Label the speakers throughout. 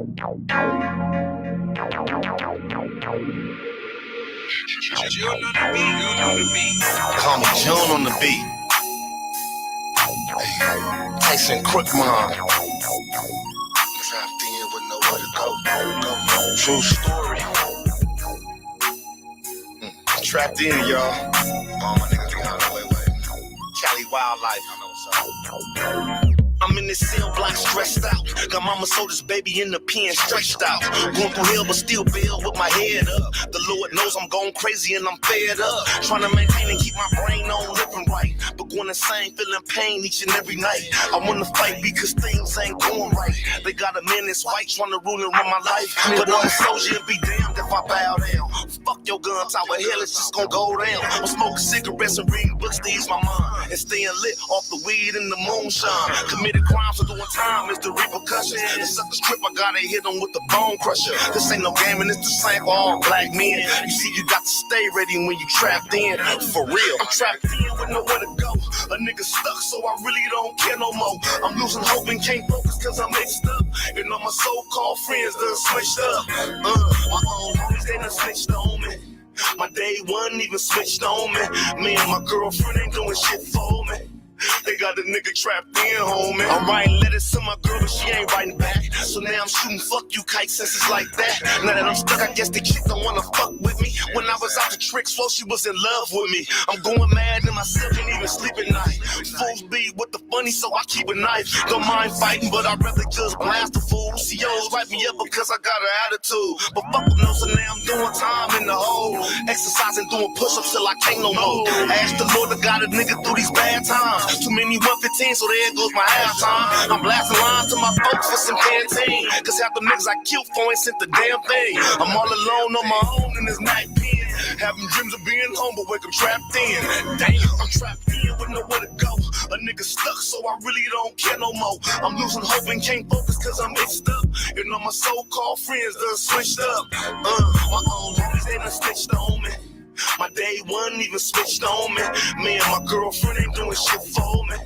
Speaker 1: Call me June on the beat. Tyson Crookmon. Trapped in with nowhere to go. True story. Trapped in, y'all. All my niggas got away. Cali Wildlife. I know what's up. I'm in this cell block stressed out. Got mama sold this baby in the pen stretched out. Going through hell but still bail with my head up. The Lord knows I'm going crazy and I'm fed up. Trying to maintain and keep my brain on living right. But going insane, feeling pain each and every night. I wanna fight because things ain't going right. They got a man that's white trying to rule and run my life. But I'm a soldier and be damned if I bow down. Fuck your gun tower, hell it's just gonna go down. I'm smoking cigarettes and reading books to ease my mind. And staying lit off the weed and the moonshine. Committed crimes for doing time is the repercussions. The suckers trip, I gotta hit them with the bone crusher. This ain't no game and it's the same for all black men. You see, you got to stay ready when you trapped in. For real, I'm trapped in with nowhere to go. A nigga stuck, so I really don't care no more. I'm losing hope and can't focus cause I'm mixed up. And all my so-called friends done switched up. My own homies, they done switched on me. My day one even switched on me. Me and my girlfriend ain't doing shit for me. They got the nigga trapped in, homie. I'm writing letters to my girl, but she ain't writing back. So now I'm shooting fuck you kite senses like that. Now that I'm stuck, I guess the chick don't wanna fuck with me. When I was out the trick flow, she was in love with me. I'm going mad in myself, can't even sleep at night. Fools be with the funny, so I keep a knife. Don't mind fighting, but I'd rather just blast the fool. COs write me up because I got an attitude. But fuck them, no, so now I'm doing time in the hole. Exercising, doing push-ups till I can't no more. Ask the Lord to guide a nigga through these bad times. Too many 115, so there goes my halftime. I'm blasting lines to my folks for some canteen. Cause half the niggas I killed for ain't sent the damn thing. I'm all alone on my own in this night pen. Having dreams of being home, but wake up trapped in. Damn, I'm trapped in with nowhere to go. A nigga stuck, so I really don't care no more. I'm losing hope and can't focus cause I'm mixed up. And all my so-called friends done switched up. My own homies, they done snitched on me. My day one even switched on me. Me and my girlfriend ain't doing shit for me.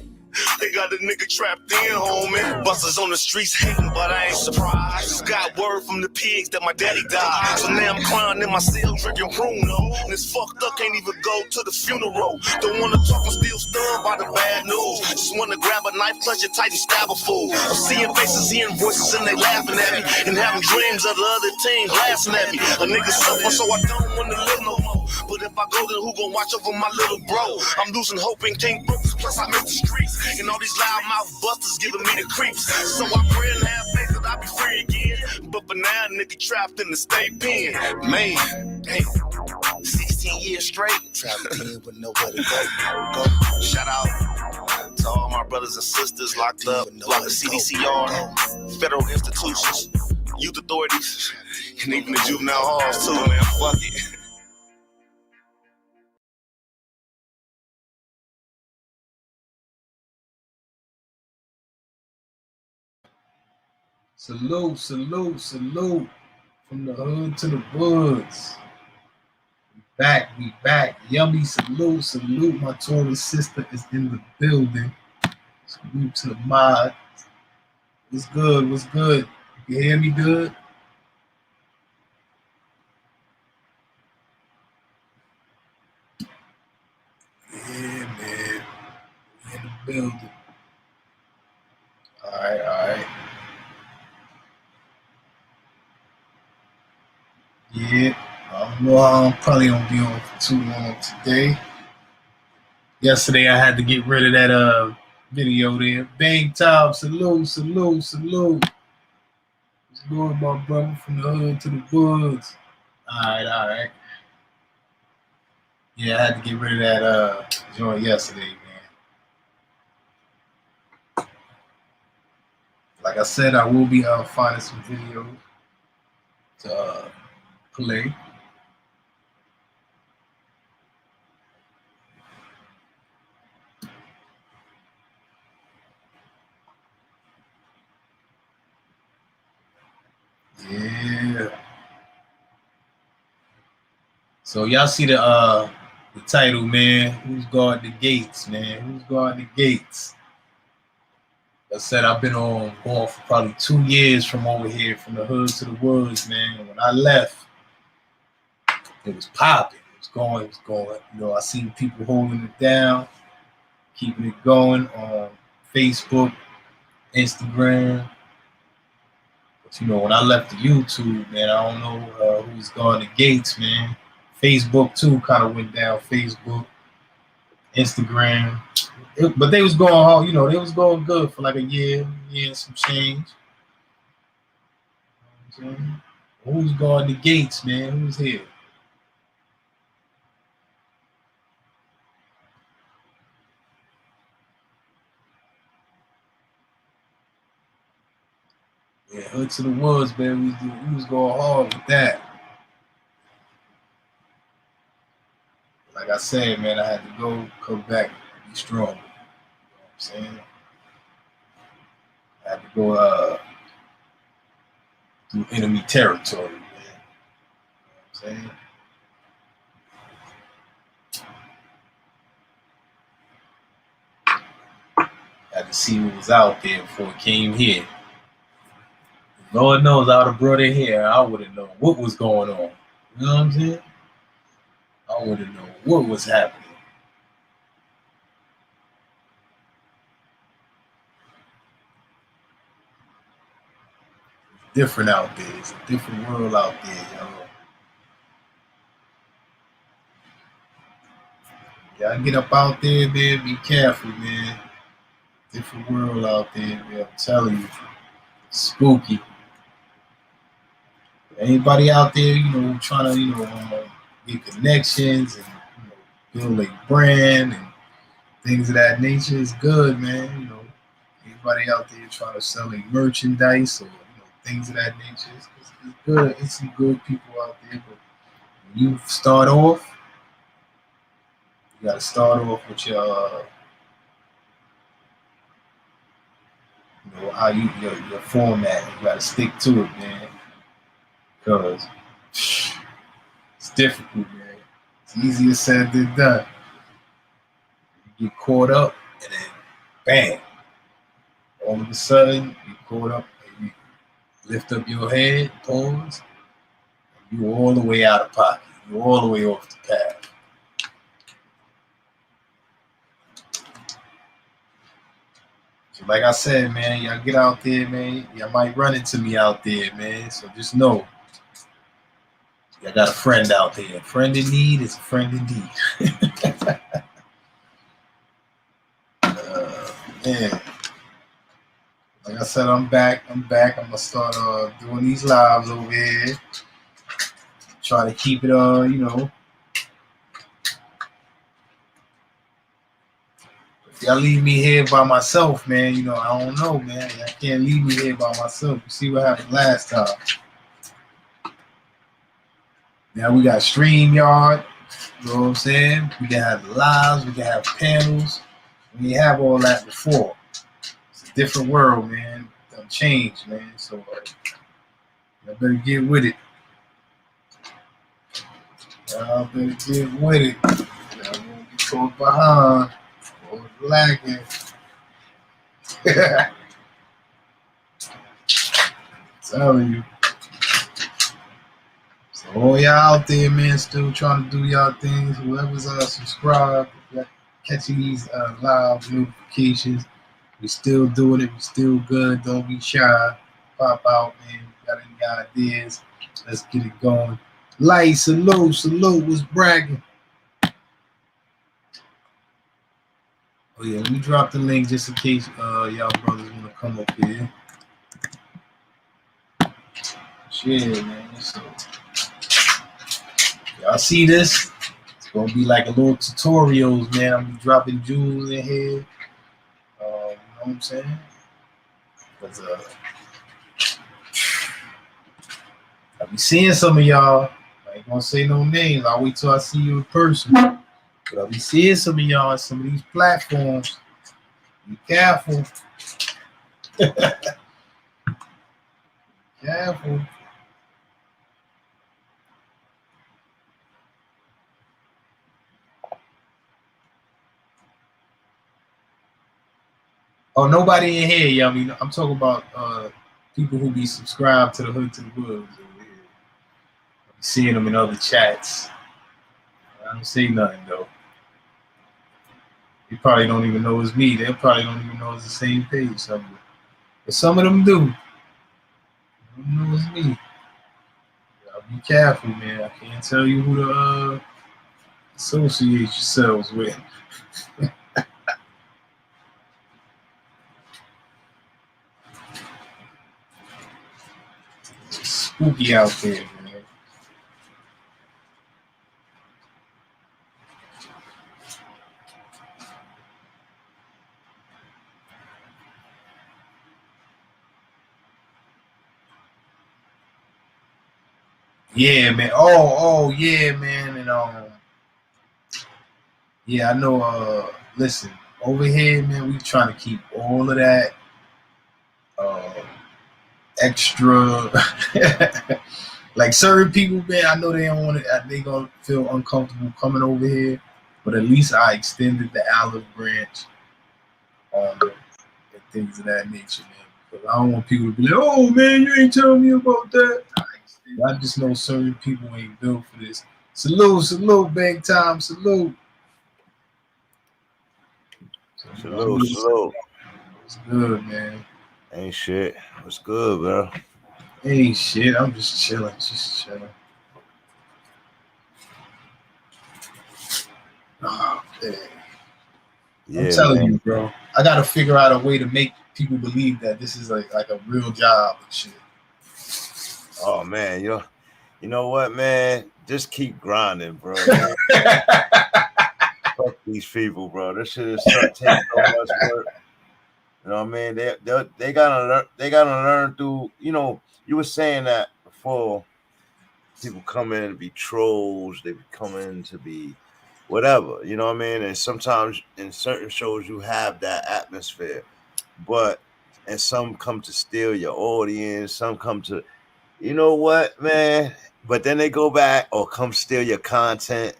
Speaker 1: They got the nigga trapped in, homie. Busters on the streets hating, but I ain't surprised. Just got word from the pigs that my daddy died. So now I'm crying in my cell drinking Bruno. And it's fucked up, can't even go to the funeral. Don't wanna talk, I'm still stunned by the bad news. Just wanna grab a knife, clutch it tight and stab a fool. I'm seeing faces, hearing voices, and they laughing at me. And having dreams of the other team blasting at me. A nigga suffering, so I don't wanna live no more. But if I go, then who gon' watch over my little bro? I'm losing hope and can't focus, plus I miss the streets. And all these loudmouth busters giving me the creeps. So I pray and have faith that I'll be free again. But for now, nigga trapped in the state pen. Man, damn. 16 years straight. Trapped in with nowhere to go. Shout out to all my brothers and sisters locked up. Like the CDCR, federal institutions, youth authorities, and even the juvenile halls too, man. Fuck it.
Speaker 2: Salute, salute, salute from the hood to the woods. We back. Yummy, salute, salute. My Taurus sister is in the building. Salute to the mod. What's good? What's good? You hear me good? Yeah, man. We in the building. All right. Yeah, I don't know. I'm probably gonna be on for too long today. Yesterday I had to get rid of that video there. Bang Top, salute. What's good, my brother, from the hood to the woods? All right. Yeah, I had to get rid of that joint yesterday, man. Like I said, I will be finding some videos to play. Yeah. So y'all see the title, man. Who's guarding the gates, man? Who's guarding the gates? I said I've been on going for probably 2 years from over here, from the hood to the woods, man. When I left, it was popping. It was going. It was going. You know, I seen people holding it down, keeping it going on Facebook, Instagram. But you know, when I left the YouTube, man, I don't know who's going to Gates, man. Facebook too kind of went down. Facebook, Instagram, but they was going hard. You know, they was going good for like a year and some change. You know what I'm saying? Who's going to Gates, man? Who's here? Yeah, Hood to the Woods, man. We was going hard with that. Like I said, man, I had to come back, be strong. You know what I'm saying? I had to go through enemy territory, man. You know what I'm saying? I had to see what was out there before it came here. Lord knows I would have brought it here. I wouldn't know what was going on. You know what I'm saying? I wouldn't know what was happening. Different out there. It's a different world out there, y'all. Y'all get up out there, man. Be careful, man. Different world out there, man. I'm telling you. Spooky. Anybody out there, you know, trying to, get connections and build a brand and things of that nature is good, man. You know, anybody out there trying to sell a merchandise or things of that nature, it's good. It's some good people out there, but when you start off, you got to start off with your, how your format. You got to stick to it, man, because it's difficult, man. It's easier said than done. You get caught up, and then bam, all of a sudden you caught up, and you lift up your head, pause, and you're all the way out of pocket. You're all the way off the path. So like I said, man, y'all get out there, man. Y'all might run into me out there, man. So just know, y'all got a friend out there. A friend in need is a friend indeed. Man, like I said, I'm back. I'm gonna start doing these lives over here. Try to keep it, If y'all leave me here by myself, man, I don't know, man. I can't leave me here by myself. You see what happened last time. Now we got StreamYard. You know what I'm saying? We can have lives. We can have panels. We didn't have all that before. It's a different world, man. Done changed, man. So y'all better get with it. Y'all better get with it. Y'all won't be caught behind or lagging. Telling you. So all y'all out there, man, still trying to do y'all things. Whoever's subscribed, catching these live notifications. We still doing it. We still good. Don't be shy. Pop out, man. Got any ideas? Let's get it going. Light, salute, was bragging. Oh yeah, let me drop the link just in case y'all brothers want to come up here. Shit, man. So y'all see this? It's gonna be like a little tutorials, man. I'm gonna be dropping jewels in here. You know what I'm saying? But I be seeing some of y'all. I ain't gonna say no names. I'll wait till I see you in person. But I be seeing some of y'all on some of these platforms. Be careful. Careful. Oh, nobody in here, Yummy. I'm talking about people who be subscribed to the Hood to the Woods over here. I'm seeing them in other chats. I don't say nothing though. You probably don't even know it's me. They probably don't even know it's the same page. But some of them do. They don't know it's me. Y'all be careful, man. I can't tell you who to associate yourselves with. It's spooky out there, man. Yeah, man. Oh, yeah, man. And yeah, I know. Listen, over here, man, we trying to keep all of that extra. Like certain people, man, I know they don't want to. They gonna feel uncomfortable coming over here, but at least I extended the olive branch and things of that nature, man. Because I don't want people to be like, "Oh, man, you ain't telling me about that." I just know certain people ain't built for this. Salute, big time, salute.
Speaker 3: Salute.
Speaker 2: It's good, man.
Speaker 3: Ain't shit. What's good, bro?
Speaker 2: Ain't shit. I'm just chilling. Oh, man. Yeah, I'm telling you, bro. I gotta figure out a way to make people believe that this is like a real job and shit.
Speaker 3: Oh man, you know what, man? Just keep grinding, bro. Fuck these people, bro. This shit is takes so much work. You know what I mean? They gotta learn through. You know, you were saying that before. People come in to be trolls. They come in to be whatever. You know what I mean? And sometimes in certain shows you have that atmosphere, and some come to steal your audience. Some come to, you know what, man? But then they go back or come steal your content.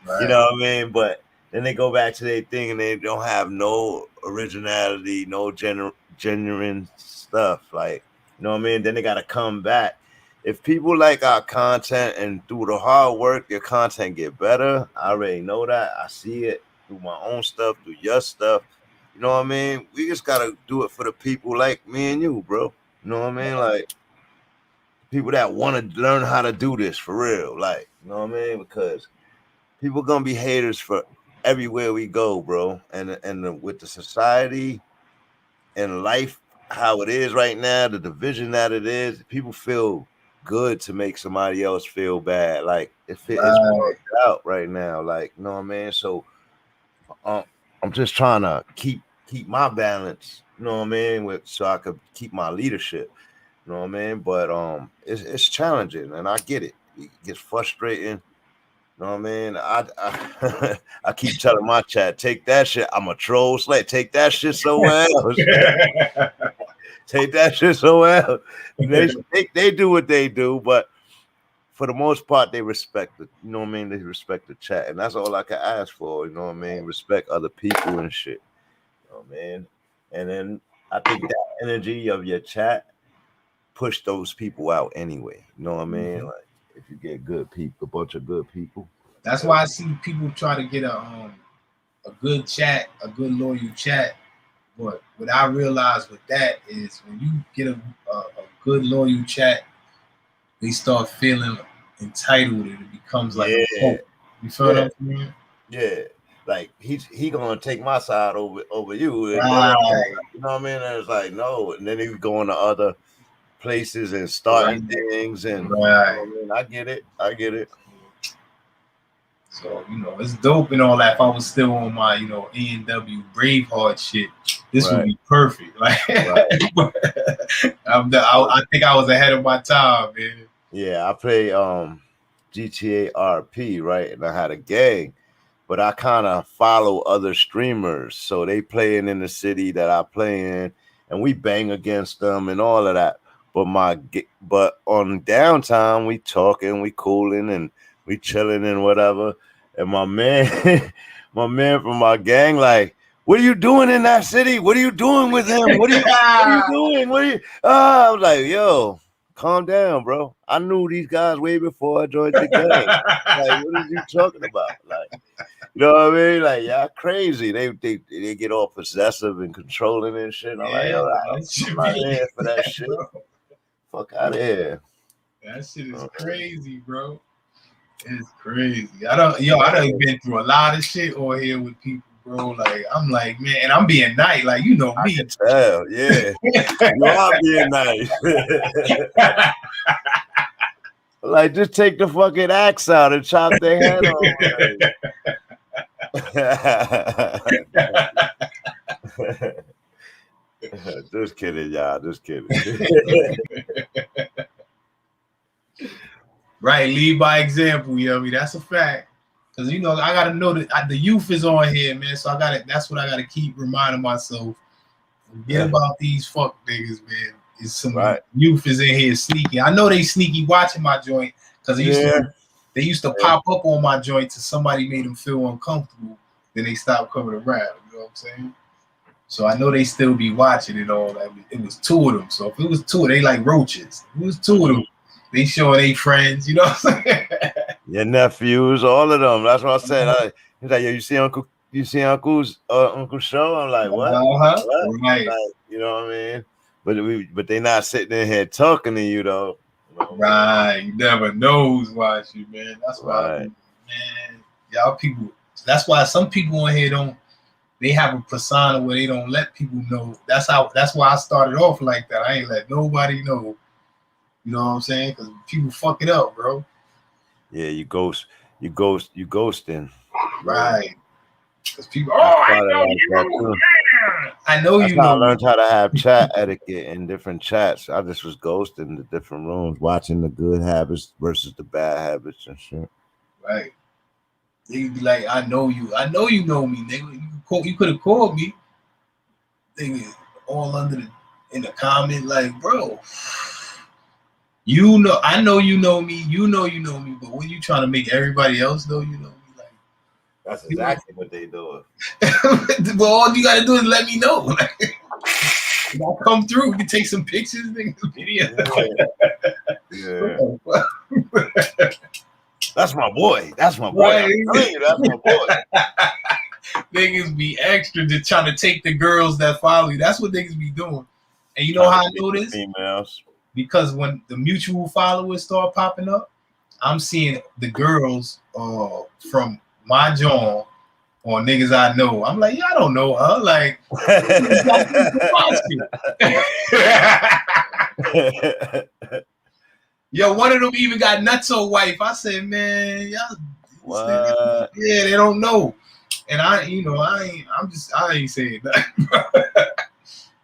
Speaker 3: Right. You know what I mean? But then they go back to their thing and they don't have no originality, no genuine stuff. Like, you know what I mean? Then they got to come back. If people like our content and through the hard work, your content get better. I already know that. I see it through my own stuff, through your stuff. You know what I mean? We just got to do it for the people like me and you, bro. You know what I mean? Like, people that want to learn how to do this for real. Like, you know what I mean? Because people going to be haters for everywhere we go, bro. And with the society and life, how it is right now, the division that it is, people feel good to make somebody else feel bad. Like it's worked out right now. Like, you know what I mean? So I'm just trying to keep my balance, you know what I mean, so I could keep my leadership. You know what I mean? But it's challenging and I get it. It gets frustrating. You know what I mean? I keep telling my chat, take that shit. I'm a troll slave. Take that shit somewhere else. Take that shit somewhere else. They do what they do, but for the most part, they respect it. You know what I mean? They respect the chat, and that's all I can ask for. You know what I mean? Respect other people and shit. You know what I mean? And then I think that energy of your chat push those people out anyway. You know what I mean? Like if you get good people, a bunch of good people.
Speaker 2: That's why I see people try to get a good chat, a good loyal chat. But what I realize with that is when you get a good loyal chat, they start feeling entitled and it becomes like a hope. You feel what I mean?
Speaker 3: Yeah. Like he gonna take my side over you.
Speaker 2: Right.
Speaker 3: You know what I mean? And it's like no, and then he going to other places and starting things and
Speaker 2: right.
Speaker 3: You know what I mean? I get it.
Speaker 2: So, you know, it's dope and all that. If I was still on my, you know, A&W Braveheart shit, this would be perfect. Like, I think I was ahead of my time, man.
Speaker 3: Yeah, I play GTA RP, right? And I had a gang, but I kind of follow other streamers. So they playing in the city that I play in, and we bang against them and all of that. But on downtime, we talking, we cooling, and we chilling and whatever. And my man, from my gang, like, what are you doing in that city? What are you doing with him? What are you doing? What are you? I was like, yo, calm down, bro. I knew these guys way before I joined the gang. Like, what are you talking about? Like, you know what I mean? Like, y'all crazy. They get all possessive and controlling and shit. I'm like, yo, I'm not here for that shit. Fuck out of here.
Speaker 2: That shit is crazy, bro. It's crazy. I done been through a lot of shit on here with people, bro. Like, I'm like, man, and I'm being nice. Like, you know me.
Speaker 3: I can tell, yeah. You are being nice. Like, just take the fucking axe out and chop their head off. Just kidding, y'all. Just kidding.
Speaker 2: Right, lead by example, Yummy. That's a fact. Cause you know I gotta know that the youth is on here, man. So that's what I gotta keep reminding myself. Forget about these fuck niggas, man. It's some youth is in here sneaky. I know they sneaky watching my joint because they used to pop up on my joint till somebody made them feel uncomfortable. Then they stopped coming around. You know what I'm saying? So I know they still be watching it all. Like, it was 2 of them. So if it was 2, they like roaches. If it was 2 of them, they showing they friends. You know what I'm saying?
Speaker 3: Your nephews, all of them. That's what I said. He's like, yo, you see Uncle's show? I'm like, what? What?
Speaker 2: Right.
Speaker 3: Like, you know what I mean? But they not sitting in here talking to you though.
Speaker 2: Right. You never know who's watching, man. That's why, man. Y'all people. That's why some people on here they have a persona where they don't let people know. That's why I started off like that. I ain't let nobody know. You know what I'm saying? Because people fuck it up, bro.
Speaker 3: Yeah, you ghosting.
Speaker 2: Right. Because people, I know you know.
Speaker 3: I learned how to have chat etiquette in different chats. I just was ghosting the different rooms, watching the good habits versus the bad habits and shit.
Speaker 2: Right. They be like, I know you know me, nigga. You could have called me. They all in the comment, like, bro. You know, I know you know me. You know me. But when you trying to make everybody else know you know me, like,
Speaker 3: that's exactly what they doing.
Speaker 2: Well, all you gotta do is let me know. Like, I'll come through. We can take some pictures, video.
Speaker 3: Yeah. That's my boy. That's my boy. Right. That's my boy.
Speaker 2: Niggas be extra to trying to take the girls that follow you. That's what niggas be doing. And you know how I know this?
Speaker 3: Females.
Speaker 2: Because when the mutual followers start popping up, I'm seeing the girls from my joint or niggas I know. I'm like, yeah, I don't know her. Like, yo, one of them even got Nutso wife. I said, man, y'all,
Speaker 3: what?
Speaker 2: Yeah, they don't know. And I ain't saying nothing.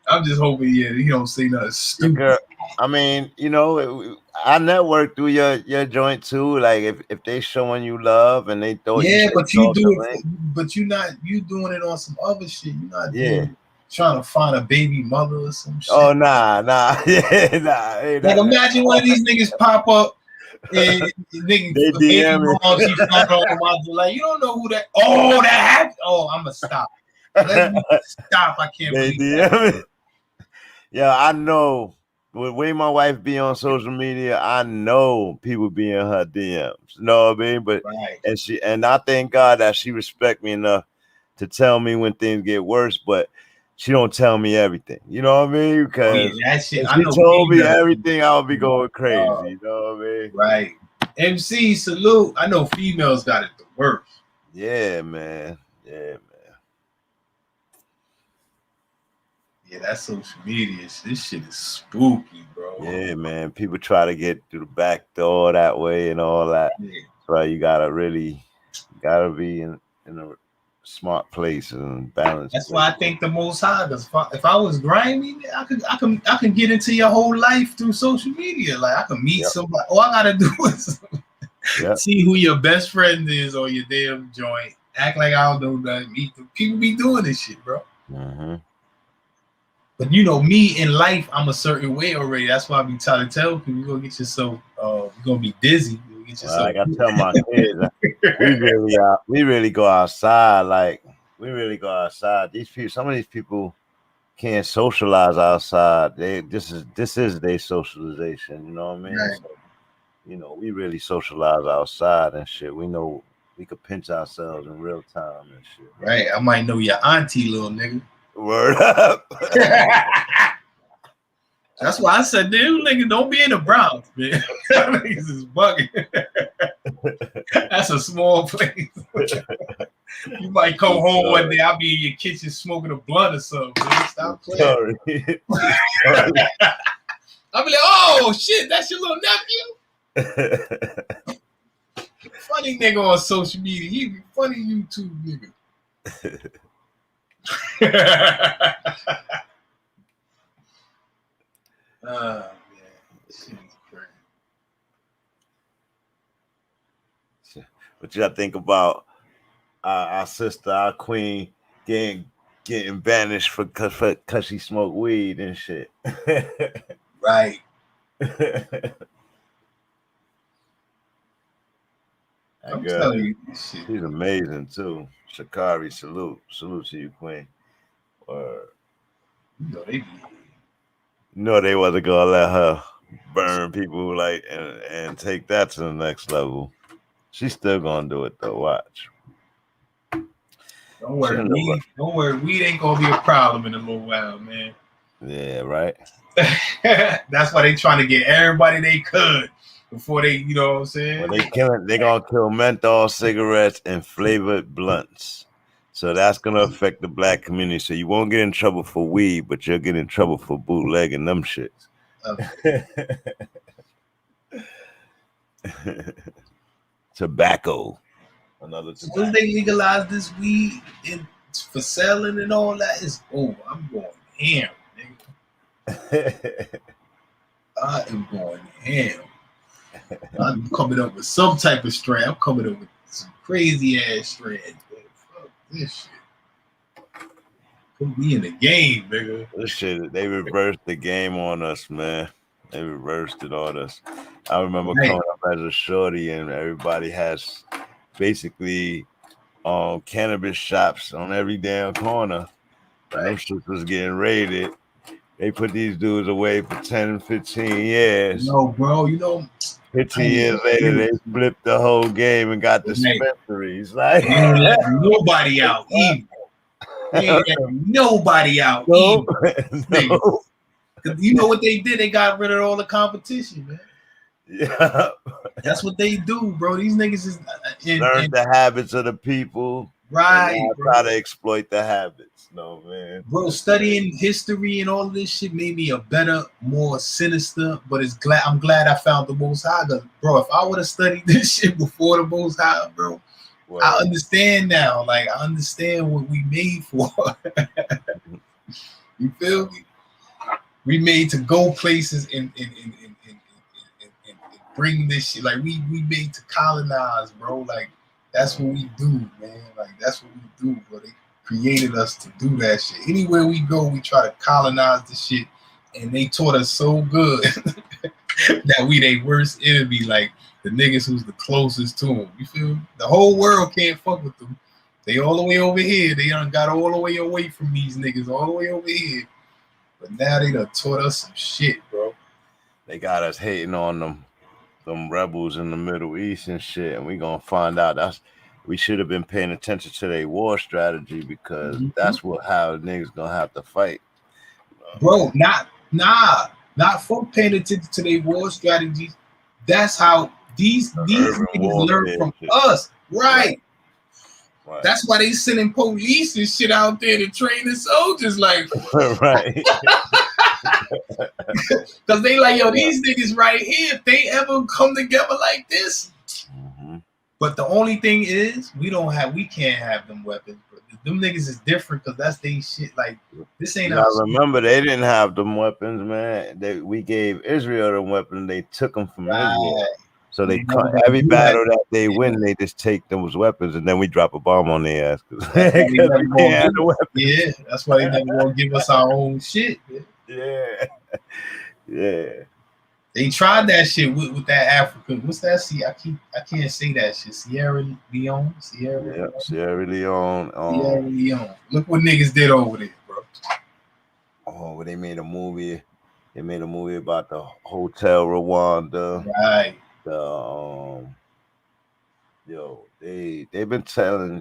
Speaker 2: I'm just hoping, he don't say nothing stupid.
Speaker 3: Girl, I mean, I network through your joint too. Like if they showing you love and they throw
Speaker 2: but you do it, but you doing it on some other shit. You're not trying to find a baby mother or some shit.
Speaker 3: Oh nah, yeah, nah.
Speaker 2: Like imagine one of these niggas pop up and niggas
Speaker 3: DM
Speaker 2: like, you don't know who that. Oh, that happened. Oh, I'm gonna stop. Let me stop. I can't believe that.
Speaker 3: Yeah, I know. The way my wife be on social media, I know people be in her DMs. You know what I mean? But and I thank God that she respect me enough to tell me when things get worse, but she don't tell me everything. You know what I mean? Because if she told me everything, I would be going crazy. You know what I mean?
Speaker 2: Right. MC, salute. I know females got it the worst.
Speaker 3: Yeah, man.
Speaker 2: Yeah, that social media, this shit is spooky, bro.
Speaker 3: Yeah, man. People try to get through the back door that way and all that. Yeah. So you gotta be in a smart place and balance.
Speaker 2: That's why I think the Most High. Because if I was grimy, I can get into your whole life through social media. Like I can meet somebody. All I gotta do is see who your best friend is on your damn joint. Act like I don't know that. Meet them. People be doing this shit, bro.
Speaker 3: Mm-hmm.
Speaker 2: But me in life, I'm a certain way already. That's why I be trying to tell people, you're gonna get yourself, you're gonna be dizzy.
Speaker 3: Like I tell my kids, we really go outside. Like we really go outside. These people, some of these people can't socialize outside. This is their socialization. You know what I mean?
Speaker 2: Right.
Speaker 3: So, you know, we really socialize outside and shit. We know we could pinch ourselves in real time and shit.
Speaker 2: Right. I might know your auntie, little nigga.
Speaker 3: Word up.
Speaker 2: That's why I said, dude, nigga, don't be in the Bronx, man. Niggas is bugging. That's a small place. You might come home one day, I'll be in your kitchen smoking a blunt or something. Man. Stop playing.
Speaker 3: Sorry.
Speaker 2: I'll be like, oh shit, that's your little nephew? Funny nigga on social media. He be funny YouTube nigga. Oh man, this shit is crazy.
Speaker 3: But you gotta think about our sister, our queen, getting banished because she smoked weed and shit.
Speaker 2: Right. I'm telling you this shit.
Speaker 3: She's amazing too. Sha'Carri, salute to you, queen. Or
Speaker 2: You
Speaker 3: know they wasn't gonna let her burn people like and take that to the next level. She's still gonna do it though. Watch.
Speaker 2: Don't worry, weed ain't gonna be a problem in a little while, man.
Speaker 3: Yeah, right.
Speaker 2: That's why they trying to get everybody they could before they, you know what I'm saying?
Speaker 3: Well, they gonna kill menthol cigarettes and flavored blunts. So that's gonna affect the black community. So you won't get in trouble for weed, but you'll get in trouble for bootlegging them shits. Okay. Tobacco. Another tobacco.
Speaker 2: Once they legalize this weed for selling and all that, it's over. I'm going ham, nigga. I am going ham. I'm coming up with some type of strand. I'm coming up with some crazy ass strand. Fuck this shit. Put me in the game, nigga.
Speaker 3: This shit, they reversed the game on us, man. They reversed it on us. I remember coming up as a shorty and everybody has basically cannabis shops on every damn corner. Right. Them shit was getting raided. They put these dudes away for 10, 15 years.
Speaker 2: No, bro, you know.
Speaker 3: 15 years later, they flipped the whole game and got dispensaries. Like,
Speaker 2: nobody out either. They ain't let nobody out either.
Speaker 3: No.
Speaker 2: You know what they did? They got rid of all the competition, man.
Speaker 3: Yeah.
Speaker 2: That's what they do, bro. These niggas is
Speaker 3: learn the habits of the people.
Speaker 2: Right.
Speaker 3: Try to exploit the habits. No, man.
Speaker 2: Bro, studying history and all of this shit made me a better, more sinister, but I'm glad I found the Most High. Bro, if I would have studied this shit before the Most High, bro, I understand now. Like, I understand what we made for. You feel me? We made to go places and bring this shit. Like, we made to colonize, bro. Like, that's what we do, man. Like, that's what we do, bro. They created us to do that shit. Anywhere we go, we try to colonize the shit, and they taught us so good that we their worst enemy. Like, the niggas who's the closest to them. You feel me? The whole world can't fuck with them. They all the way over here. They done got all the way away from these niggas, all the way over here. But now they done taught us some shit, bro.
Speaker 3: They got us hating on them rebels in the Middle East and shit, and we gonna find out we should have been paying attention to their war strategy because that's how niggas gonna have to fight.
Speaker 2: Bro, not for paying attention to their war strategies. That's how these niggas learn from us, right? Right. That's why they sending police and shit out there to train the soldiers, like,
Speaker 3: right?
Speaker 2: Because they like, yo, these niggas right here, if they ever come together like this. But the only thing is, we can't have them weapons. But them niggas is different because that's they shit. Like, this ain't.
Speaker 3: I remember they didn't have them weapons, man. We gave Israel the weapon. They took them from Israel. So they every battle that they win, they just take those weapons, and then we drop a bomb on their ass.
Speaker 2: Yeah, that's why they never gonna give us our own shit. Man.
Speaker 3: Yeah.
Speaker 2: They tried that shit with that Africa. What's that? See, I can't say that shit. Sierra Leone.
Speaker 3: Yeah, Sierra Leone.
Speaker 2: Sierra Leone. Look what niggas did over there, bro.
Speaker 3: Oh, they made a movie. They made a movie about the Hotel Rwanda.
Speaker 2: Right.
Speaker 3: They've been saying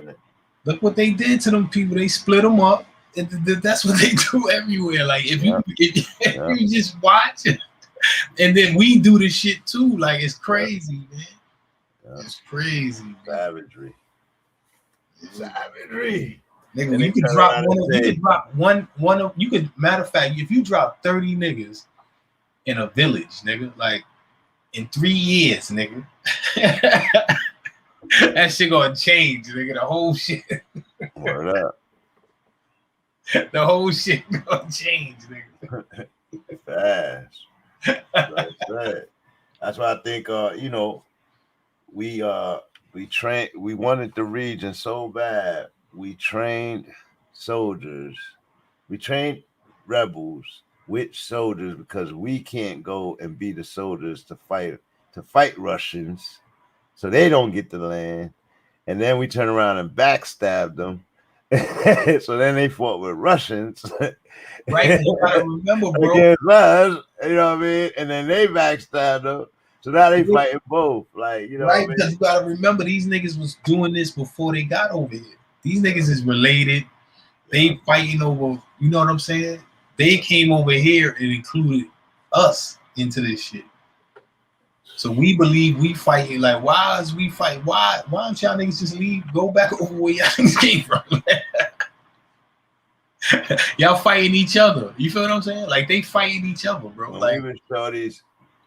Speaker 3: it.
Speaker 2: Look what they did to them people. They split them up. That's what they do everywhere. Like if you just watch it, and then we do the shit too. Like it's crazy, man. Yeah. It's crazy.
Speaker 3: Savagery.
Speaker 2: Nigga, you could drop one. Matter of fact, if you drop 30 niggas in a village, nigga, like in 3 years, nigga, that shit gonna change, nigga. The whole shit.
Speaker 3: Word up.
Speaker 2: The whole shit gonna change, nigga.
Speaker 3: Fast. That's why I think we wanted the region so bad. We trained soldiers, we trained rebels with soldiers because we can't go and be the soldiers to fight Russians, so they don't get the land, and then we turn around and backstab them. So then they fought with Russians,
Speaker 2: right? You gotta remember, bro.
Speaker 3: Against us, you know what I mean? And then they backstabbed them. So now they fighting both, like, you know.
Speaker 2: Right,
Speaker 3: what I mean?
Speaker 2: because you gotta remember these niggas was doing this before they got over here. These niggas is related. They fighting over, you know what I'm saying? They came over here and included us into this shit. So we believe we fighting. Like, why is we fight? Why don't y'all niggas just leave? Go back over where y'all niggas came from. Y'all fighting each other. You feel what I'm saying? Like they fighting each other, bro.
Speaker 3: Well,
Speaker 2: like
Speaker 3: even shorties,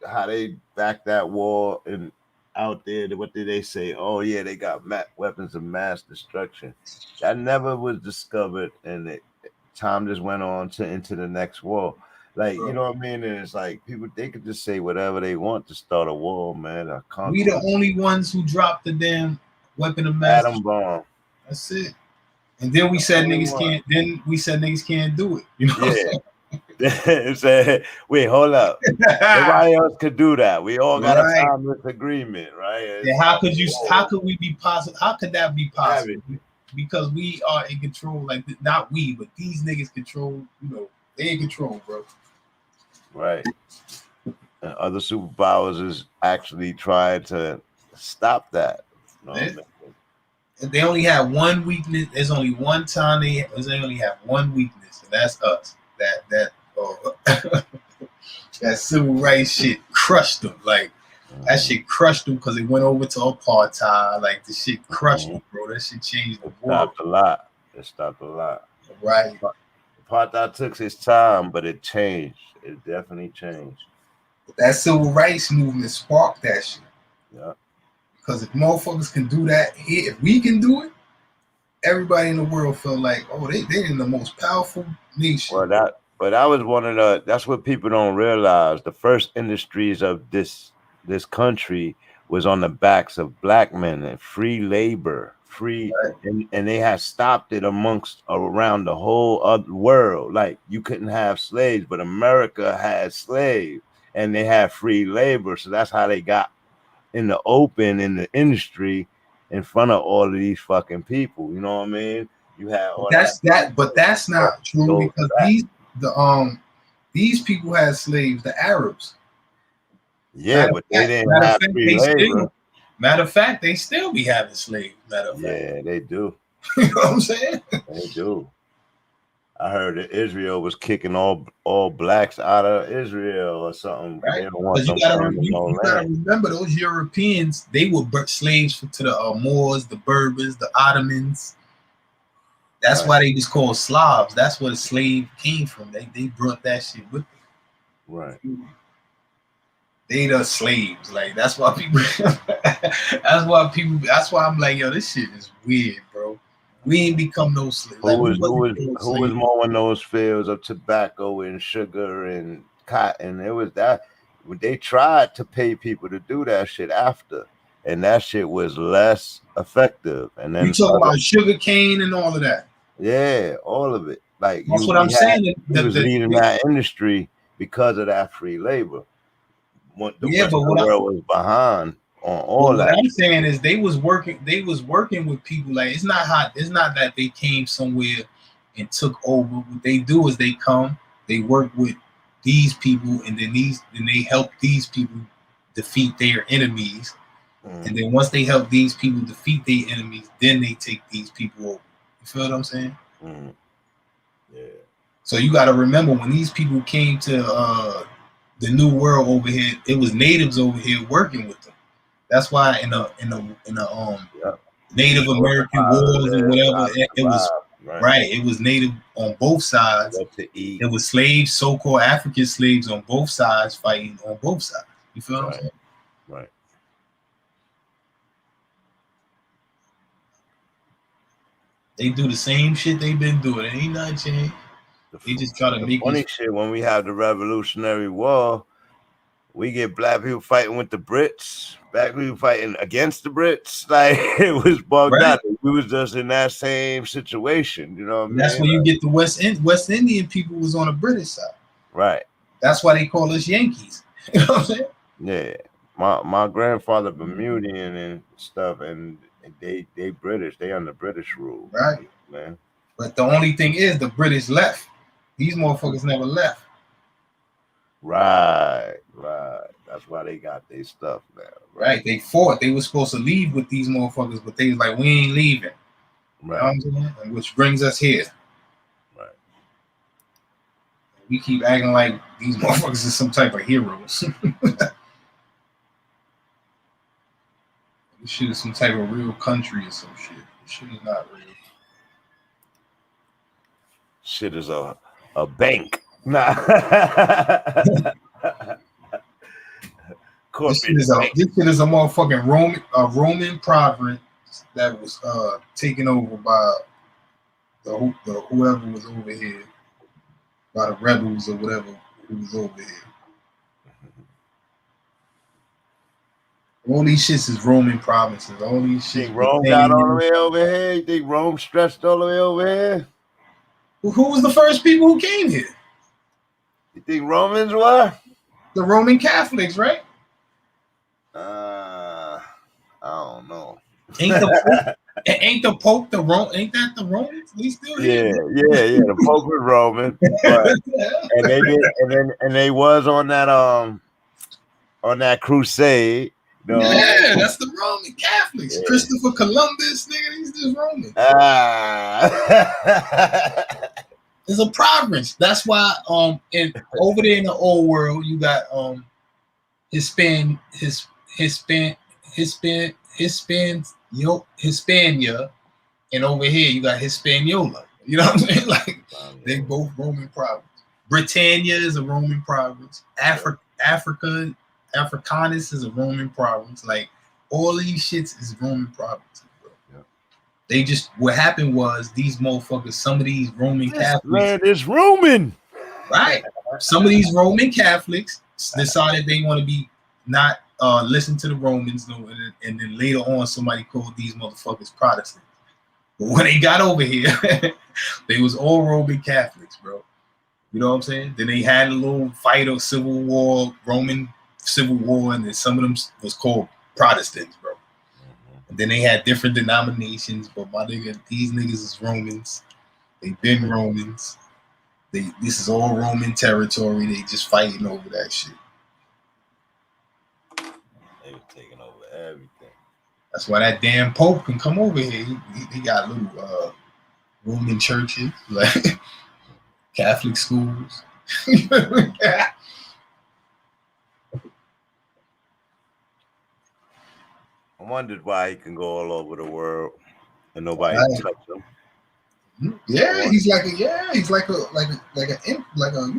Speaker 3: how they back that war and out there. What did they say? Oh yeah, they got weapons of mass destruction. That never was discovered, and time just went on into the next war. Like, you know what I mean? And it's like people, they could just say whatever they want to start a war, man.
Speaker 2: We the only ones who dropped the damn weapon of mass
Speaker 3: atom bomb.
Speaker 2: That's it. And then we said niggas can't. Then we said niggas can't do it. You know what I'm
Speaker 3: saying? Wait, hold up. Nobody else could do that. We all got to sign this agreement, right?
Speaker 2: And how could we be possible? How could that be possible? Because we are in control. Like not we, but these niggas control. You know, they in control, bro.
Speaker 3: Right. And other superpowers is actually trying to stop that. You know
Speaker 2: they only have one weakness. There's only one time they only have one weakness, and that's us. That civil rights shit crushed them. Like that shit crushed them because it went over to apartheid. Like the shit crushed them, bro. That shit changed the world.
Speaker 3: It stopped a lot.
Speaker 2: Right.
Speaker 3: Apartheid took its time, but it changed. It definitely changed.
Speaker 2: That civil rights movement sparked that shit.
Speaker 3: Yeah.
Speaker 2: Because if motherfuckers can do that here, if we can do it, everybody in the world felt like, oh, they're in the most powerful nation.
Speaker 3: Well, that was one of that's what people don't realize. The first industries of this country was on the backs of black men and free labor, and they had stopped it around the whole other world. Like you couldn't have slaves, but America had slaves and they had free labor. So that's how they got in the open in the industry in front of all of these fucking people. You know what I mean? You have all
Speaker 2: but that's not true because these people had slaves, the Arabs.
Speaker 3: Yeah, but they didn't have free labor.
Speaker 2: Matter of fact, they still be having slaves.
Speaker 3: Yeah, they do.
Speaker 2: You know what I'm saying?
Speaker 3: They do. I heard that Israel was kicking all blacks out of Israel or something.
Speaker 2: Right.
Speaker 3: They don't want
Speaker 2: you gotta remember those Europeans, they were slaves to the Moors, the Berbers, the Ottomans. That's why they was called Slavs. That's where the slave came from. They brought that shit with them.
Speaker 3: Right.
Speaker 2: They the slaves. Like that's why people that's why I'm like, yo, this shit is weird, bro. We ain't become no slaves.
Speaker 3: Who was mowing those fields of tobacco and sugar and cotton? It was that they tried to pay people to do that shit after, and that shit was less effective. And then
Speaker 2: you talk about sugar cane and all of that.
Speaker 3: Yeah, all of it. Like
Speaker 2: that's what I'm saying.
Speaker 3: He was leading that industry. because of that free labor. What the
Speaker 2: Yeah,
Speaker 3: Western
Speaker 2: but
Speaker 3: world was behind on all
Speaker 2: what
Speaker 3: that.
Speaker 2: I'm saying is they was working with people. Like it's not that they came somewhere and took over. What they do is they come, they work with these people, and then they help these people defeat their enemies. And then once they help these people defeat their enemies, then they take these people over. You feel what I'm saying?
Speaker 3: Yeah.
Speaker 2: So you got to remember when these people came to the New World over here, it was natives over here working with them. That's why in the Native American wars or whatever, it was right. It was native on both sides. It was slaves, so-called African slaves on both sides fighting on both sides. You feel what I'm saying?
Speaker 3: Right.
Speaker 2: They do the same shit they've been doing. It ain't nothing changed. They just try to make
Speaker 3: funny shit. When we have the Revolutionary War, we get black people fighting with the Brits, black people fighting against the Brits. Like it was bugged out. We was just in that same situation. You know what I mean?
Speaker 2: That's when you get the West Indian people was on the British side.
Speaker 3: Right.
Speaker 2: That's why they call us Yankees. You know what I'm saying?
Speaker 3: Yeah. My grandfather Bermudian and stuff, and they British. They under British rule.
Speaker 2: Right.
Speaker 3: Man.
Speaker 2: But the only thing is the British left. These motherfuckers never left.
Speaker 3: Right. That's why they got their stuff now.
Speaker 2: Right. They fought. They were supposed to leave with these motherfuckers, but they was like, we ain't leaving. Right. You know what I'm saying? Which brings us here.
Speaker 3: Right.
Speaker 2: We keep acting like these motherfuckers are some type of heroes. This shit is some type of real country or some shit. This shit is not real.
Speaker 3: Shit is a bank. Nah.
Speaker 2: This shit is a motherfucking Roman province that was taken over by the whoever was over here, by the rebels or whatever who was over here. All these shits is Roman provinces. All these shit.
Speaker 3: Think Rome got all the way over here? You think Rome stretched all the way over here?
Speaker 2: Who was the first people who came here?
Speaker 3: You think Romans were?
Speaker 2: The Roman Catholics, right?
Speaker 3: I don't know.
Speaker 2: Ain't the Pope the Rome? Ain't that the Romans? They still here.
Speaker 3: Yeah. The Pope was Roman, but, and they was on that crusade. No.
Speaker 2: Yeah, that's the Roman Catholics. Yeah. Christopher Columbus, nigga, he's just Roman. It's a province. That's why over there in the old world you got Hispania, and over here you got Hispaniola. You know what I'm saying? Like they both Roman province. Britannia is a Roman province. Africanus is a Roman province. Like all these shits is Roman provinces, bro. Yeah. They just what happened was these motherfuckers, some of these Roman Catholics.
Speaker 3: Man, it's Roman.
Speaker 2: Right. Some of these Roman Catholics decided they want to be not listen to the Romans, and then later on somebody called these motherfuckers Protestants. But when they got over here, they was all Roman Catholics, bro. You know what I'm saying? Then they had a little fight or civil war, Roman Civil War, and then some of them was called Protestants, bro. And then they had different denominations, but my nigga, these niggas is Romans. They've been Romans. This is all Roman territory. They just fighting over that shit.
Speaker 3: They were taking over everything.
Speaker 2: That's why that damn Pope can come over here. He got little Roman churches, like Catholic schools.
Speaker 3: I wondered why he can go all over the world and nobody touch him.
Speaker 2: Yeah, he's like a you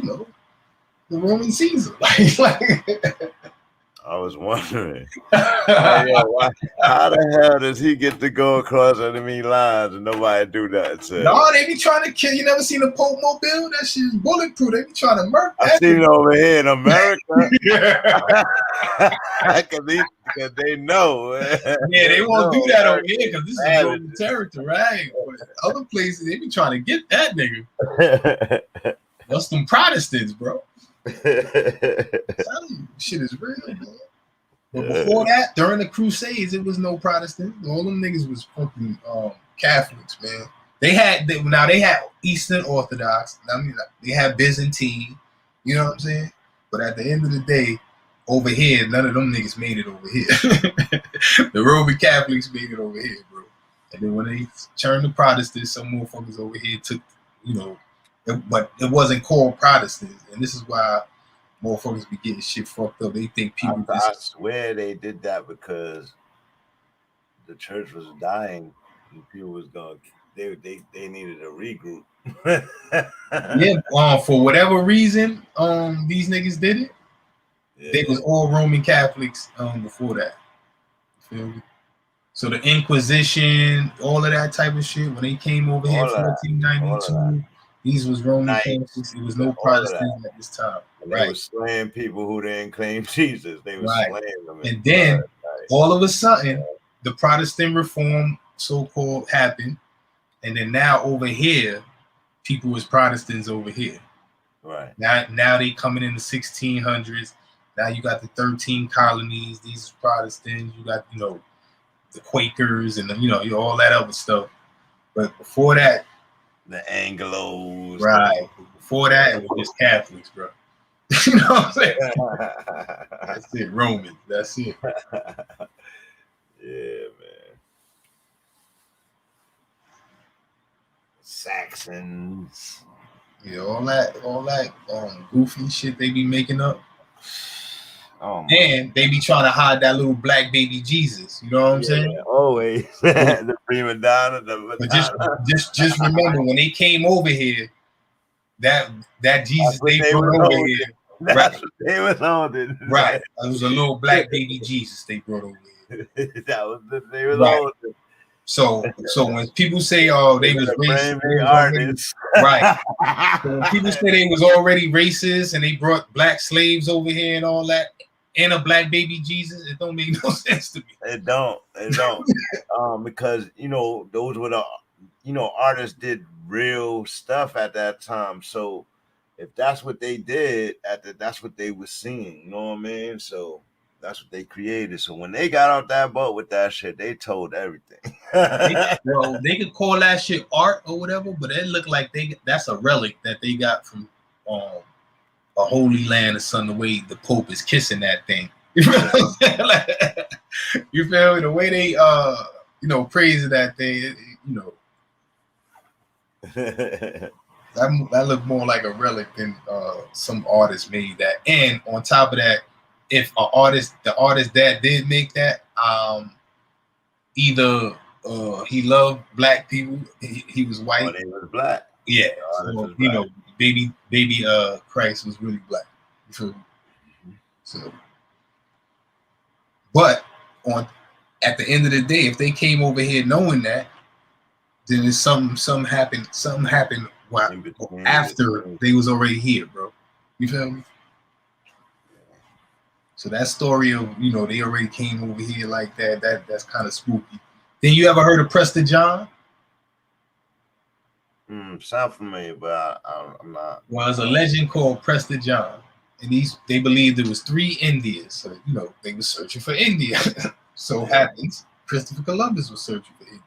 Speaker 2: know, the Roman Caesar.
Speaker 3: I was wondering, how the hell does he get to go across enemy lines and nobody do that?
Speaker 2: No, they be trying to kill. You never seen a Pope mobile? That shit's bulletproof. They be trying to murder.
Speaker 3: I seen it over here in America. Because they know.
Speaker 2: Yeah, they won't do that over here because this is Roman territory, right? But other places, they be trying to get that nigga. That's them Protestants, bro. Telling you, shit is real, man. But before that, during the Crusades, it was no Protestant. All them niggas was fucking Catholics, man. They had Eastern Orthodox. I mean, they had Byzantine. You know what I'm saying? But at the end of the day, over here, none of them niggas made it over here. The Roman Catholics made it over here, bro. And then when they turned to Protestants, some motherfuckers over here took, but it wasn't called Protestants. And this is why motherfuckers be getting shit fucked up. They think people.
Speaker 3: I swear they did that because the church was dying and people was going. They needed a regroup.
Speaker 2: Yeah, for whatever reason, these niggas did it. Yeah. They was all Roman Catholics before that. You feel me? So the Inquisition, all of that type of shit, when they came over here in 1492, these was Roman Catholics. It was no Protestants at this time.
Speaker 3: And they were slaying people who didn't claim Jesus. They were slaying them.
Speaker 2: And then all of a sudden, the Protestant reform so-called happened. And then now over here, people was Protestants over here.
Speaker 3: Right.
Speaker 2: Now they coming in the 1600s. Now you got the 13 colonies. These are Protestants. You got, the Quakers and all that other stuff. But before that,
Speaker 3: the Anglos.
Speaker 2: Right. Before that, it was just Catholics, bro. You know what I'm saying? That's it. Romans. That's it.
Speaker 3: Yeah, man. Saxons.
Speaker 2: Yeah, all that goofy shit they be making up.
Speaker 3: Oh,
Speaker 2: and they be trying to hide that little black baby Jesus. You know what I'm saying?
Speaker 3: Always. The prima donna.
Speaker 2: But just remember when they came over here, that Jesus they brought over here.
Speaker 3: That's what they was holding.
Speaker 2: Right. It was a little black baby Jesus they brought over here.
Speaker 3: That was the they was holding.
Speaker 2: So when people say, "Oh, they was racist,"
Speaker 3: artists,
Speaker 2: right? So when people say they was already racist and they brought black slaves over here and all that, and a black baby Jesus, it don't make no sense to me.
Speaker 3: It don't. Because those were the artists did real stuff at that time. So if that's what they did that's what they were seeing. You know what I mean? So. That's what they created. So when they got out that boat with that shit, they told everything.
Speaker 2: They could call that shit art or whatever, but it looked like that's a relic that they got from a holy land or something. The way the Pope is kissing that thing. You feel me? The way they praise that thing, that looked more like a relic than some artist made that. And on top of that, if the artist that did make that, either he loved black people, he was white.
Speaker 3: Or they was black.
Speaker 2: Yeah, so, baby Christ was really black. So, but at the end of the day, if they came over here knowing that, then there's something happened. Something happened after they was already here, bro. You feel me? So that story of, they already came over here like that's kind of spooky. Then you ever heard of Prester John?
Speaker 3: Sound familiar, but I'm not.
Speaker 2: Well, there's a legend called Prester John. And they believed there was 3 Indias. So, they were searching for India. So happens, Christopher Columbus was searching for India.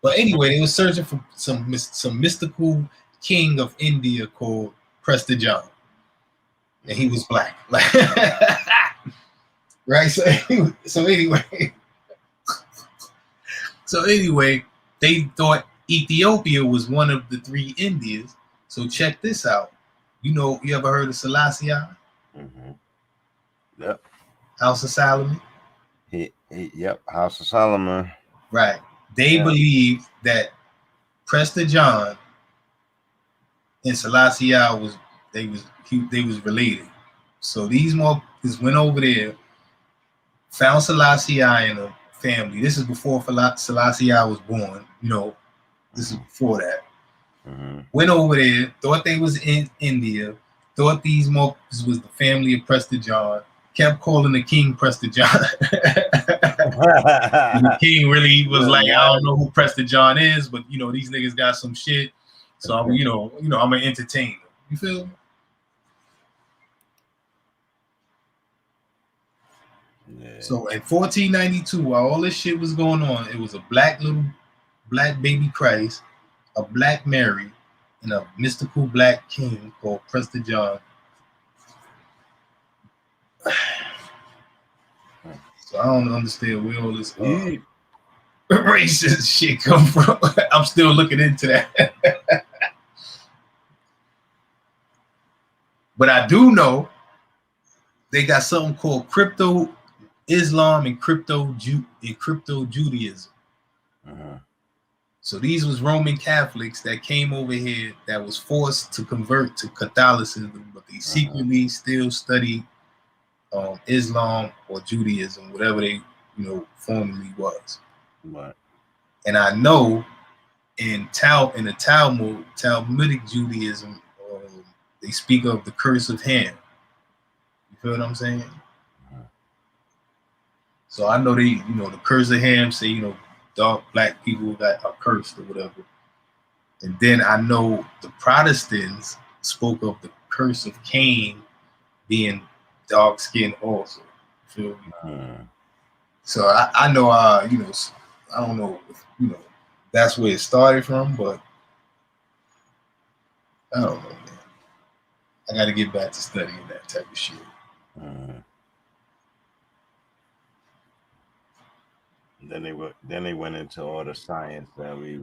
Speaker 2: But anyway, they were searching for some mystical king of India called Prester John. And he was black. Right, so anyway, they thought Ethiopia was one of the 3 Indias. So check this out. You ever heard of Selassie?
Speaker 3: Mm-hmm. Yep.
Speaker 2: House of Solomon.
Speaker 3: Yep, House of Solomon.
Speaker 2: Right. They believed that Prester John and Selassie was related. So these motherfuckers went over there. Found Selassie in a family. This is before Selassie was born. This is before that.
Speaker 3: Mm-hmm.
Speaker 2: Went over there, thought they was in India, thought these motherfuckers was the family of Prester John, kept calling the king Prester John. The king really was like, I don't know who Prester John is, but these niggas got some shit. So I'm gonna entertain them. You feel me?
Speaker 3: Yeah.
Speaker 2: So in 1492, while all this shit was going on, it was a black baby Christ, a black Mary, and a mystical black king called Prester John. So I don't understand where all this racist shit come from. I'm still looking into that. But I do know they got something called crypto Islam and crypto Judaism.
Speaker 3: Uh-huh.
Speaker 2: So these was Roman Catholics that came over here that was forced to convert to Catholicism, but they secretly still studied Islam or Judaism, whatever they formerly was.
Speaker 3: Right.
Speaker 2: And I know in the Talmudic Judaism, they speak of the curse of Ham. You feel what I'm saying?
Speaker 3: Uh-huh.
Speaker 2: So I know the curse of Ham say, dark black people that are cursed or whatever. And then I know the Protestants spoke of the curse of Cain being dark skinned also. You feel me?
Speaker 3: Uh-huh.
Speaker 2: So I know I don't know that's where it started from, but I don't know, man. I got to get back to studying that type of shit.
Speaker 3: Then they went into all the science that we